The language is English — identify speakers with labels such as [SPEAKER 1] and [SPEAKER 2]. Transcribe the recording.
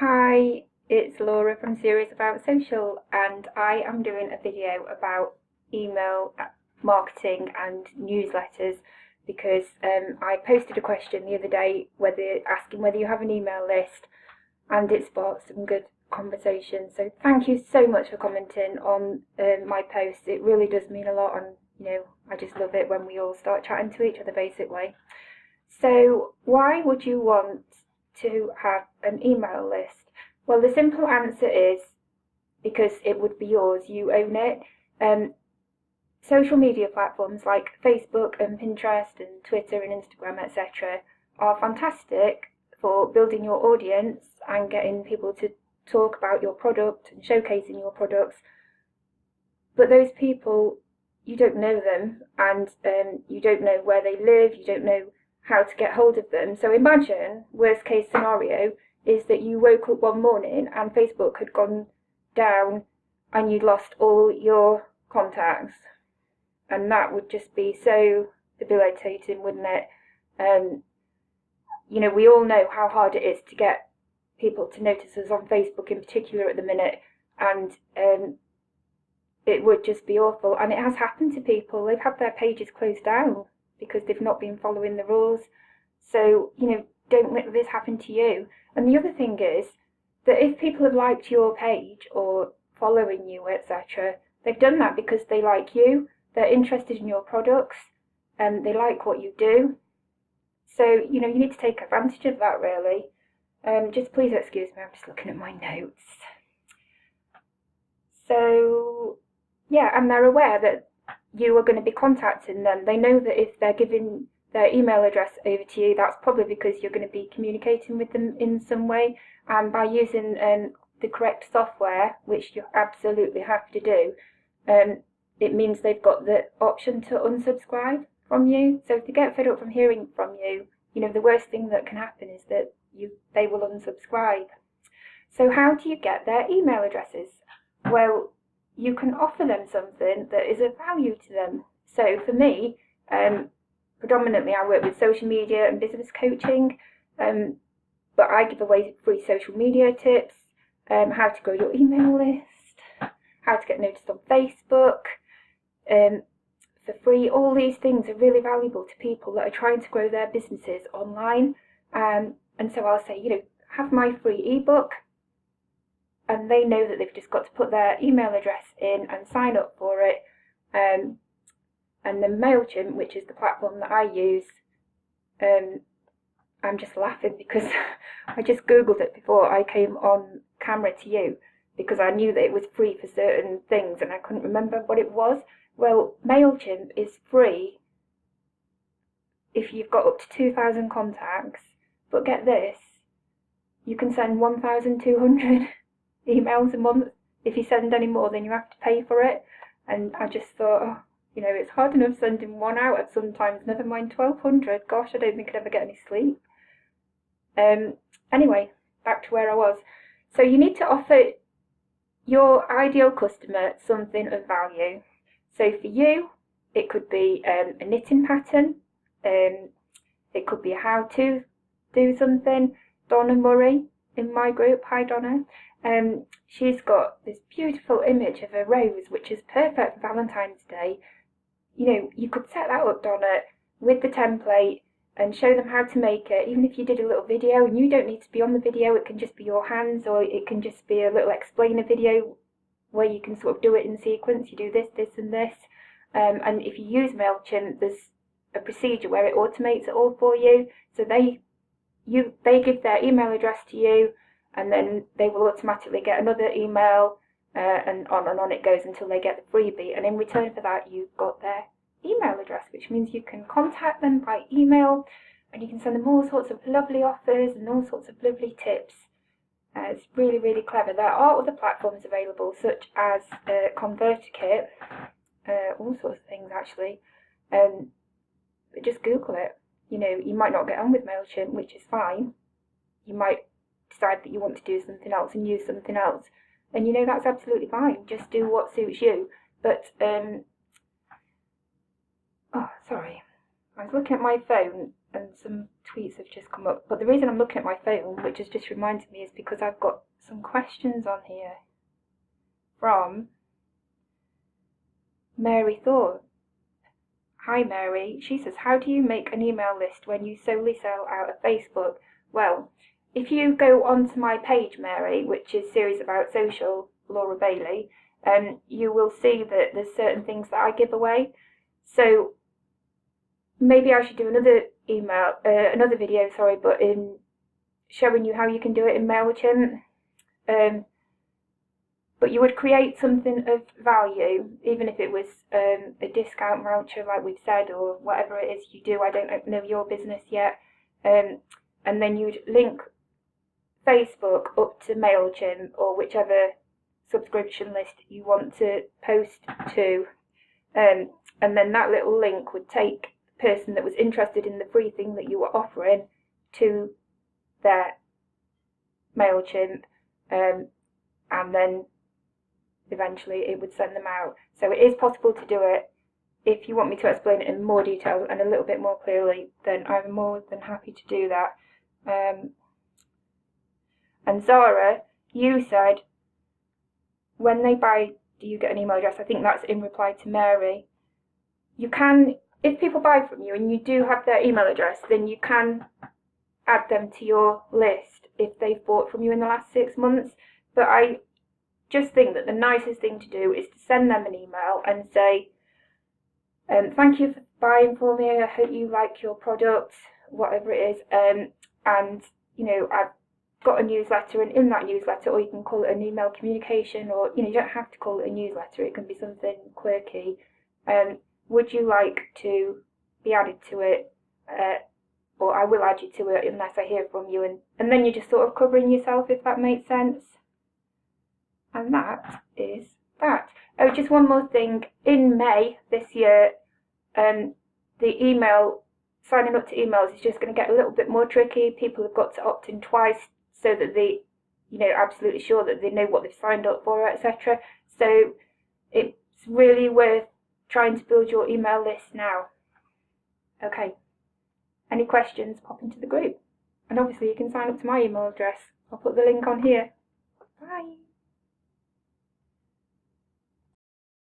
[SPEAKER 1] Hi, it's Laura from Series About Social, and I am doing a video about email marketing and newsletters because I posted a question the other day asking whether you have an email list, and it sparked some good conversation. So thank you so much for commenting on my post. It really does mean a lot, and I just love it when we all start chatting to each other basically. So why would you want to have an email list? Well, the simple answer is because it would be yours, you own it. Social media platforms like Facebook and Pinterest and Twitter and Instagram, etc., are fantastic for building your audience and getting people to talk about your product and showcasing your products. But those people, you don't know them, and you don't know where they live, you don't know how to get hold of them. So imagine, worst case scenario, is that you woke up one morning and Facebook had gone down and you'd lost all your contacts. And that would just be so debilitating, wouldn't it? We all know how hard it is to get people to notice us on Facebook in particular at the minute, and it would just be awful. And it has happened to people. They've had their pages closed down because they've not been following the rules. So, don't let this happen to you. And the other thing is that if people have liked your page or following you, etc., they've done that because they like you, they're interested in your products, and they like what you do. So, you need to take advantage of that, really. Just please excuse me, I'm just looking at my notes. So, yeah, and they're aware that you are going to be contacting them. They know that if they're giving their email address over to you, that's probably because you're going to be communicating with them in some way. And by using the correct software, which you absolutely have to do, it means they've got the option to unsubscribe from you. So if they get fed up from hearing from you, the worst thing that can happen is that they will unsubscribe. So how do you get their email addresses? Well, you can offer them something that is of value to them. So for me, predominantly I work with social media and business coaching, but I give away free social media tips, how to grow your email list, how to get noticed on Facebook, for free. All these things are really valuable to people that are trying to grow their businesses online. And so I'll say, have my free ebook, and they know that they've just got to put their email address in and sign up for it. And then MailChimp, which is the platform that I use, I'm just laughing because I just Googled it before I came on camera to you, because I knew that it was free for certain things and I couldn't remember what it was. Well, MailChimp is free if you've got up to 2,000 contacts, but get this, you can send 1,200 emails a month. If you send any more, then you have to pay for it. And I just thought, it's hard enough sending one out at sometimes, never mind 1,200. Gosh, I don't think I'd ever get any sleep. Anyway, back to where I was. So you need to offer your ideal customer something of value. So for you, it could be a knitting pattern. It could be a how-to do something. Donna Murray in my group, hi Donna, she's got this beautiful image of a rose which is perfect for Valentine's Day. You could set that up, Donna, with the template and show them how to make it. Even if you did a little video, and you don't need to be on the video, it can just be your hands, or it can just be a little explainer video where you can sort of do it in sequence. You do this, this and this, and if you use MailChimp, there's a procedure where it automates it all for you. So they give their email address to you, and then they will automatically get another email, and on it goes until they get the freebie. And in return for that, you've got their email address, which means you can contact them by email, and you can send them all sorts of lovely offers and all sorts of lovely tips. It's really, really clever. There are other platforms available, such as ConverterKit, all sorts of things actually. But just Google it. You might not get on with MailChimp, which is fine. You might decide that you want to do something else and use something else. And that's absolutely fine. Just do what suits you. But, oh, sorry. I was looking at my phone and some tweets have just come up. But the reason I'm looking at my phone, which has just reminded me, is because I've got some questions on here from Mary Thorne. Hi Mary. She says, how do you make an email list when you solely sell out of Facebook? Well, if you go onto my page, Mary, which is Series About Social, Laura Bailey, you will see that there's certain things that I give away. So maybe I should do another video, but in showing you how you can do it in MailChimp. But you would create something of value, even if it was a discount voucher, like we've said, or whatever it is you do. I don't know your business yet. And then you'd link Facebook up to MailChimp or whichever subscription list you want to post to. And then that little link would take the person that was interested in the free thing that you were offering to their MailChimp, and then eventually it would send them out. So it is possible to do it. If you want me to explain it in more detail and a little bit more clearly, then I'm more than happy to do that. And Zara, you said, when they buy, do you get an email address? I think that's in reply to Mary. You can, if people buy from you and you do have their email address, then you can add them to your list if they've bought from you in the last 6 months. But I just think that the nicest thing to do is to send them an email and say, thank you for buying from me, I hope you like your product, whatever it is, and you know, I've got a newsletter, and in that newsletter, or you can call it an email communication, or you know, you don't have to call it a newsletter, it can be something quirky. Would you like to be added to it, or I will add you to it unless I hear from you, and then you're just sort of covering yourself, if that makes sense. And that is that. Oh, just one more thing. In May this year, the email, signing up to emails is just going to get a little bit more tricky. People have got to opt in twice so that they, you know, absolutely sure that they know what they've signed up for, etc. So it's really worth trying to build your email list now. Okay. Any questions, pop into the group. And obviously you can sign up to my email address. I'll put the link on here. Bye.